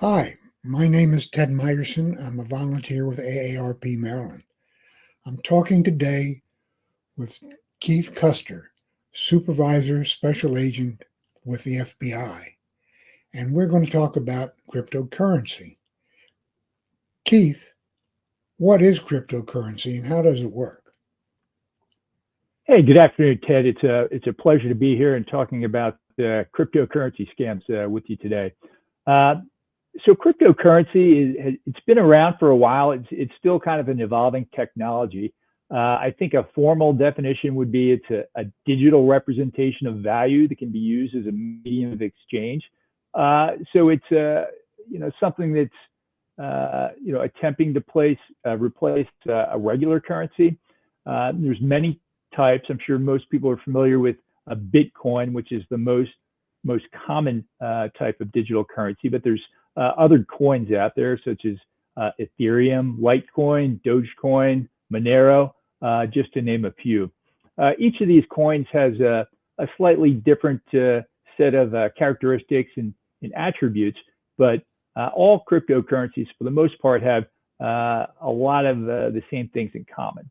Hi, my name is Ted Meyerson. I'm a volunteer with AARP Maryland. I'm talking today with Keith Custer, Supervisory Special Agent with the FBI, and we're going to talk about cryptocurrency. Keith, what is cryptocurrency and how does it work? Hey, good afternoon, Ted. It's a pleasure to be here and talking about cryptocurrency scams with you today. So cryptocurrency it's been around for a while. It's still kind of an evolving technology. I think a formal definition would be it's a digital representation of value that can be used as a medium of exchange. So it's something that's attempting to replace a regular currency. There's many types. I'm sure most people are familiar with Bitcoin, which is the most common type of digital currency, but there's other coins out there such as Ethereum, Litecoin, Dogecoin, Monero, just to name a few. Each of these coins has a slightly different set of characteristics and attributes, but all cryptocurrencies for the most part have a lot of the same things in common.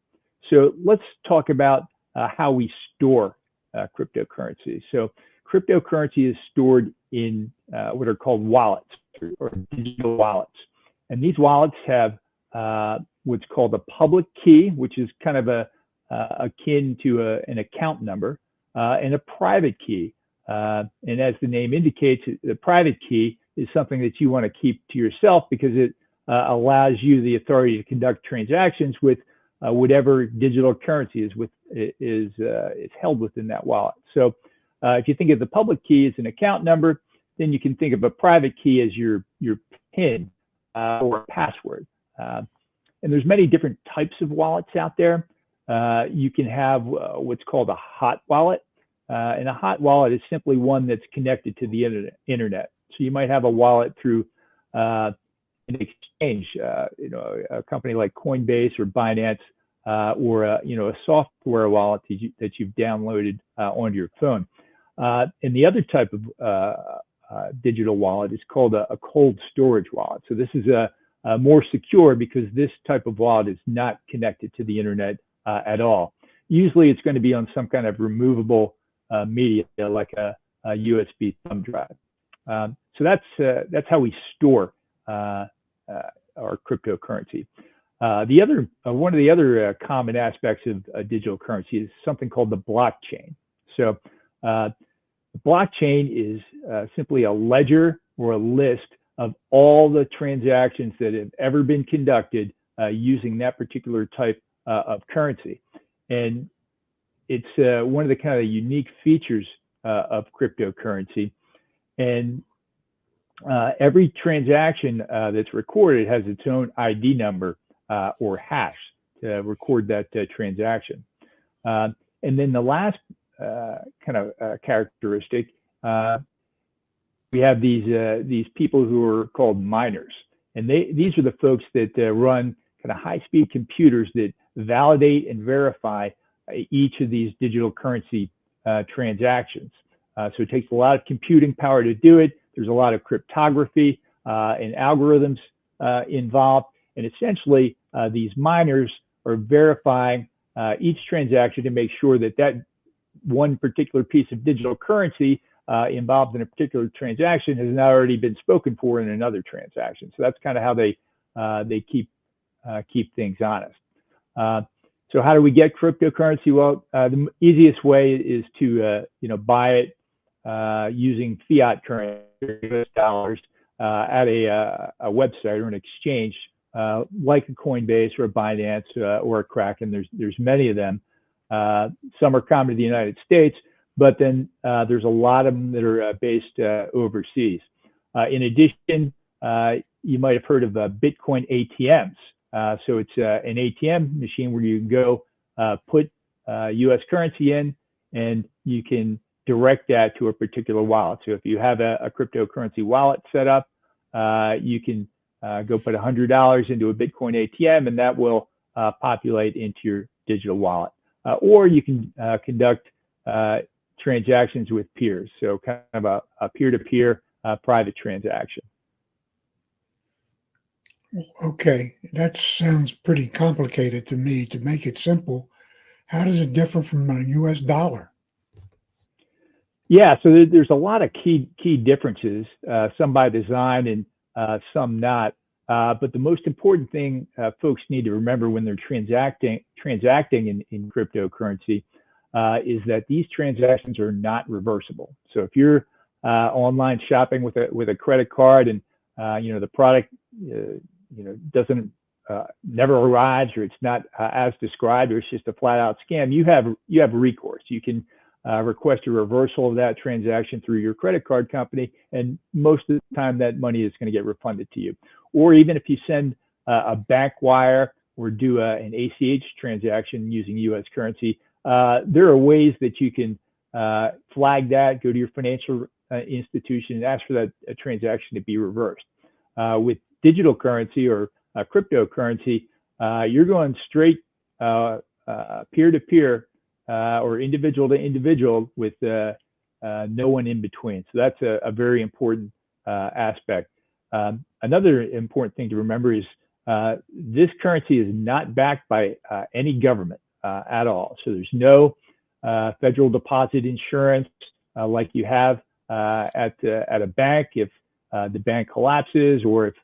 So let's talk about how we store cryptocurrency. So cryptocurrency is stored in what are called wallets or digital wallets. And these wallets have what's called a public key, which is kind of akin to an account number, and a private key. And as the name indicates, the private key is something that you want to keep to yourself because it allows you the authority to conduct transactions with whatever digital currency is held within that wallet. So if you think of the public key as an account number, then you can think of a private key as your PIN or password. And there's many different types of wallets out there. You can have what's called a hot wallet. And a hot wallet is simply one that's connected to the internet. So you might have a wallet through an exchange, a company like Coinbase or Binance, or a software wallet that you've downloaded onto your phone. And the other type of digital wallet is called a cold storage wallet. So this is more secure because this type of wallet is not connected to the internet at all. Usually it's going to be on some kind of removable media like a USB thumb drive. So that's how we store our cryptocurrency. One of the other common aspects of digital currency is something called the blockchain. So the blockchain is simply a ledger or a list of all the transactions that have ever been conducted using that particular type of currency. And it's one of the kind of unique features of cryptocurrency. And every transaction that's recorded has its own ID number or hash to record that transaction. And then the last kind of characteristic, we have these people who are called miners. And these are the folks that run kind of high-speed computers that validate and verify each of these digital currency transactions. So it takes a lot of computing power to do it. There's a lot of cryptography and algorithms involved. And essentially, these miners are verifying each transaction to make sure that one particular piece of digital currency involved in a particular transaction has not already been spoken for in another transaction. So that's kind of how they keep things honest. So how do we get cryptocurrency? Well, the easiest way is to buy it using fiat currency, US dollars, at a website or an exchange like a Coinbase or a Binance or a Kraken. There's many of them. Some are common to the United States, but then there's a lot of them that are based overseas. In addition, you might have heard of Bitcoin ATMs. So it's an ATM machine where you can go put US currency in and you can direct that to a particular wallet. So if you have a cryptocurrency wallet set up, you can go put $100 into a Bitcoin ATM and that will populate into your digital wallet. Or you can conduct transactions with peers. So kind of a peer-to-peer private transaction. Okay, that sounds pretty complicated to me. To make it simple, how does it differ from a US dollar? Yeah, so there's a lot of key differences, some by design and some not. But the most important thing folks need to remember when they're transacting in cryptocurrency is that these transactions are not reversible. So if you're online shopping with a credit card and the product doesn't never arrives, or it's not as described, or it's just a flat out scam, you have recourse. You can request a reversal of that transaction through your credit card company, and most of the time that money is going to get refunded to you. Or even if you send a bank wire or do an ACH transaction using US currency, there are ways that you can flag that, go to your financial institution and ask for that transaction to be reversed. With digital currency or cryptocurrency, you're going straight peer-to-peer or individual to individual with no one in between. So that's a very important aspect. Another important thing to remember is this currency is not backed by any government at all. So there's no federal deposit insurance like you have at a bank. If the bank collapses, or if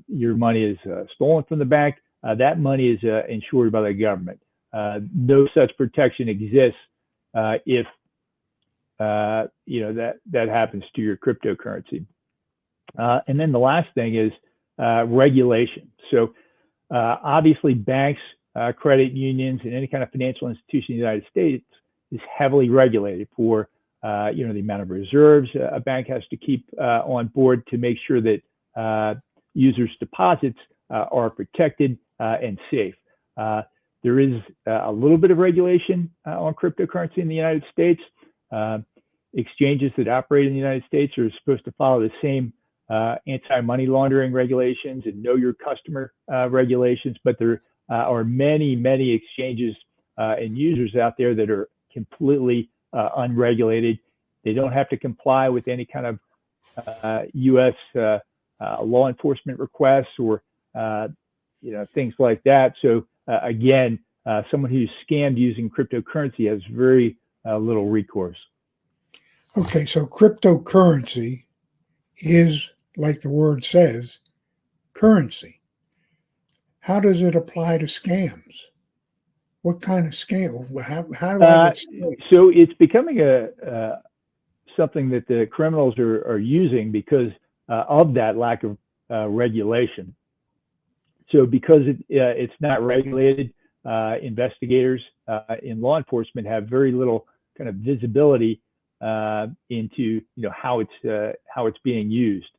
your money is stolen from the bank, that money is insured by the government. No such protection exists if that happens to your cryptocurrency. And then the last thing is regulation. So obviously banks, credit unions, and any kind of financial institution in the United States is heavily regulated for the amount of reserves a bank has to keep on board to make sure that users' deposits are protected and safe. There is a little bit of regulation on cryptocurrency in the United States. Exchanges that operate in the United States are supposed to follow the same anti-money laundering regulations and know your customer regulations, but there are many exchanges and users out there that are completely unregulated. They don't have to comply with any kind of U.S. Law enforcement requests or things like that. So again, someone who's scammed using cryptocurrency has very little recourse. Okay, so cryptocurrency is, like the word says, currency. How does it apply to scams? What kind of scam? How do I get started? So it's becoming something that the criminals are using because of that lack of regulation. So because it's not regulated, investigators in law enforcement have very little kind of visibility into how it's being used.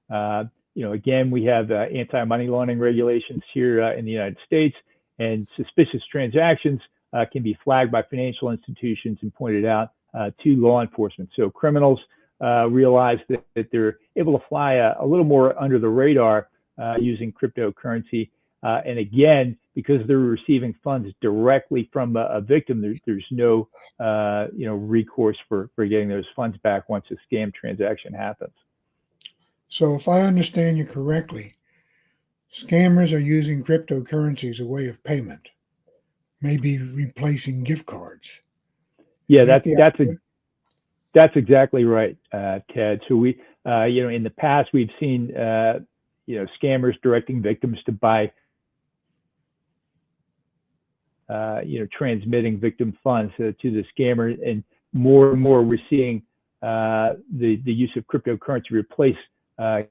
Again, we have anti-money laundering regulations here in the United States, and suspicious transactions can be flagged by financial institutions and pointed out to law enforcement. So criminals realize that they're able to fly a little more under the radar using cryptocurrency. And again, because they're receiving funds directly from a victim, there's no recourse for getting those funds back once a scam transaction happens. So if I understand you correctly, scammers are using cryptocurrency as a way of payment, maybe replacing gift cards. Yeah, that's exactly right, Ted. So we, in the past, we've seen, scammers directing victims to buy, transmitting victim funds to the scammer, and more we're seeing the use of cryptocurrency replace the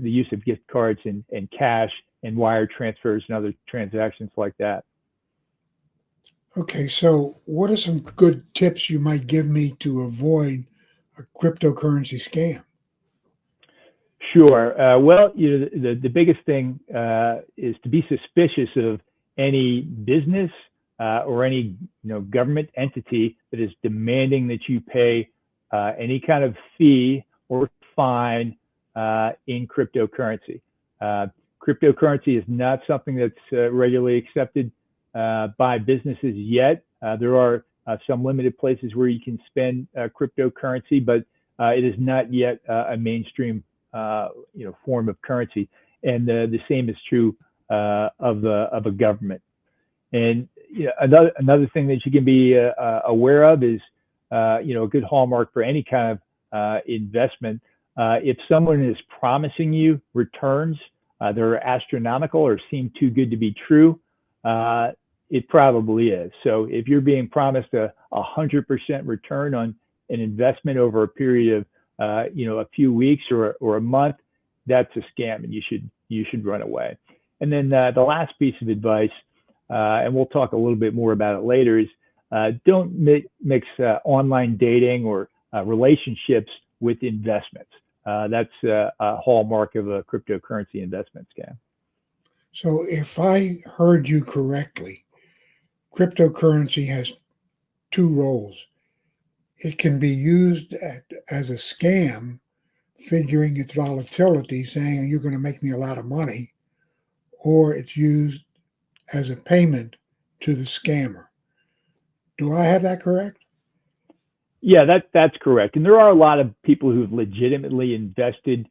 use of gift cards and cash and wire transfers and other transactions like that. Okay, so what are some good tips you might give me to avoid a cryptocurrency scam? Sure. Well, the biggest thing is to be suspicious of any business or any government entity that is demanding that you pay any kind of fee or fine in cryptocurrency. Cryptocurrency is not something that's regularly accepted by businesses yet. There are some limited places where you can spend cryptocurrency, but it is not yet a mainstream form of currency, and the same is true of a government. And another thing that you can be aware of is a good hallmark for any kind of investment. If someone is promising you returns that are astronomical or seem too good to be true, it probably is. So if you're being promised a 100% return on an investment over a period of a few weeks or a month, that's a scam, and you should run away. And then the last piece of advice, and we'll talk a little bit more about it later, is don't mix online dating or relationships with investments. That's a hallmark of a cryptocurrency investment scam. So if I heard you correctly, cryptocurrency has two roles. It can be used as a scam, figuring its volatility, saying you're going to make me a lot of money, or it's used as a payment to the scammer. Do I have that correct? Yeah, that's correct. And there are a lot of people who've legitimately invested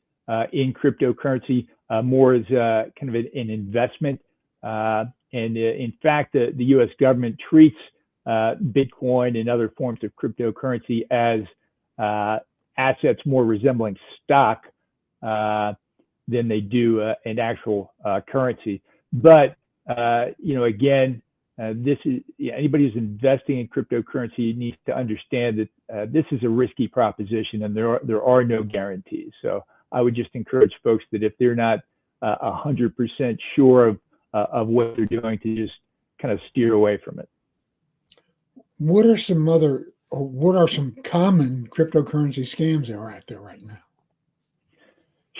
in cryptocurrency more as kind of an investment. And in fact, the U.S. government treats Bitcoin and other forms of cryptocurrency as assets more resembling stock than they do an actual currency. But again, this is anybody who's investing in cryptocurrency needs to understand that this is a risky proposition, and there are no guarantees. So I would just encourage folks that if they're not 100% sure of what they're doing, to just kind of steer away from it. What are some common cryptocurrency scams that are out there right now?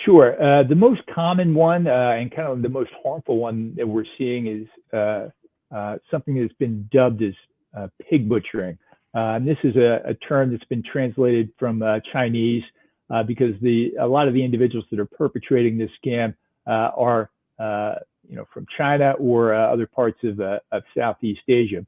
Sure. The most common one and kind of the most harmful one that we're seeing is something that's been dubbed as pig butchering. And this is a term that's been translated from Chinese because a lot of the individuals that are perpetrating this scam are from China or other parts of Southeast Asia.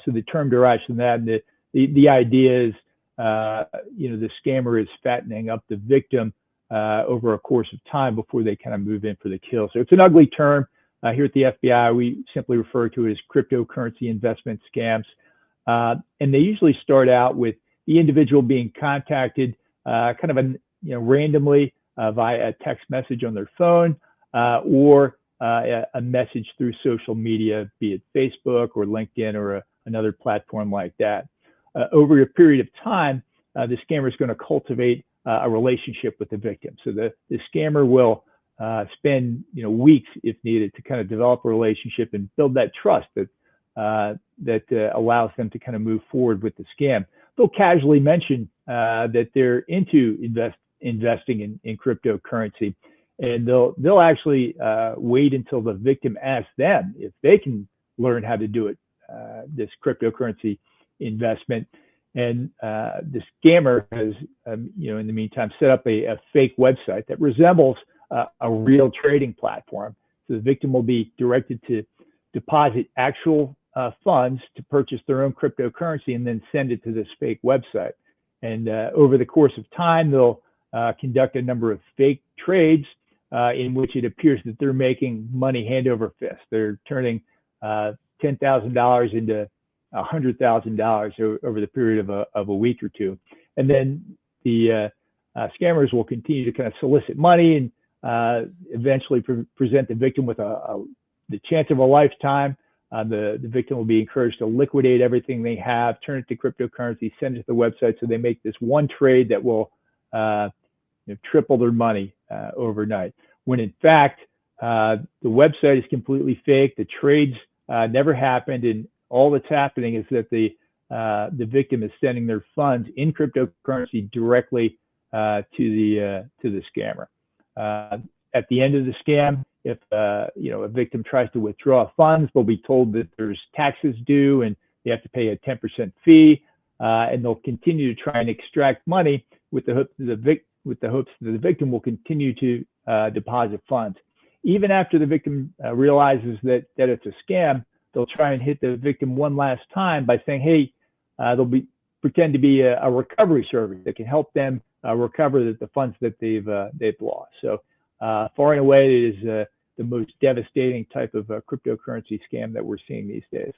So the term derives from that. And the idea is, the scammer is fattening up the victim over a course of time before they kind of move in for the kill. So it's an ugly term. Here at the FBI, we simply refer to it as cryptocurrency investment scams. And they usually start out with the individual being contacted kind of randomly via a text message on their phone or a message through social media, be it Facebook or LinkedIn or another platform like that. Over a period of time, the scammer is going to cultivate a relationship with the victim. So the scammer will spend weeks, if needed, to kind of develop a relationship and build that trust that allows them to kind of move forward with the scam. They'll casually mention that they're into investing in cryptocurrency, and they'll actually wait until the victim asks them if they can learn how to do it, this cryptocurrency investment. And the scammer has, in the meantime, set up a fake website that resembles a real trading platform. So the victim will be directed to deposit actual funds to purchase their own cryptocurrency and then send it to this fake website. And over the course of time, they'll conduct a number of fake trades in which it appears that they're making money hand over fist. They're turning $10,000 into $100,000 over the period of a week or two. And then the scammers will continue to kind of solicit money and eventually present the victim with the chance of a lifetime. The victim will be encouraged to liquidate everything they have, turn it to cryptocurrency, send it to the website, so they make this one trade that will triple their money overnight. When in fact, the website is completely fake, the trades never happened, and all that's happening is that the victim is sending their funds in cryptocurrency directly to the scammer. At the end of the scam, if a victim tries to withdraw funds, they'll be told that there's taxes due and they have to pay a 10% fee, and they'll continue to try and extract money with the hopes that the victim will continue to deposit funds. Even after the victim realizes that it's a scam, they'll try and hit the victim one last time by saying, hey, they'll be pretend to be a recovery service that can help them recover the funds that they've lost. So far and away, it is the most devastating type of cryptocurrency scam that we're seeing these days.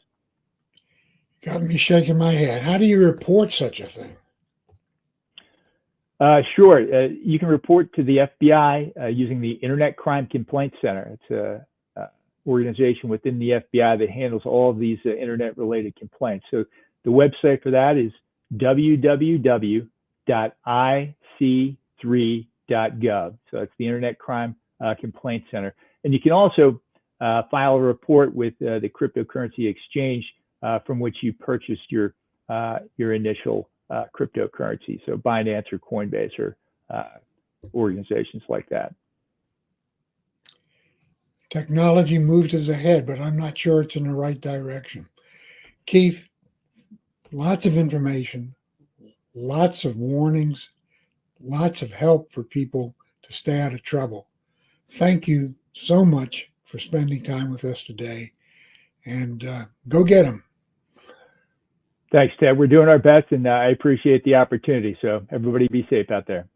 Got me shaking my head. How do you report such a thing? Sure. You can report to the FBI using the Internet Crime Complaint Center. It's a organization within the FBI that handles all of these internet-related complaints. So the website for that is www.ic3.gov. So that's the Internet Crime Complaint Center. And you can also file a report with the cryptocurrency exchange from which you purchased your initial cryptocurrency. So Binance or Coinbase or organizations like that. Technology moves us ahead, but I'm not sure it's in the right direction. Keith, lots of information, lots of warnings, lots of help for people to stay out of trouble. Thank you so much for spending time with us today, and go get them. Thanks, Ted. We're doing our best, and I appreciate the opportunity. So everybody be safe out there.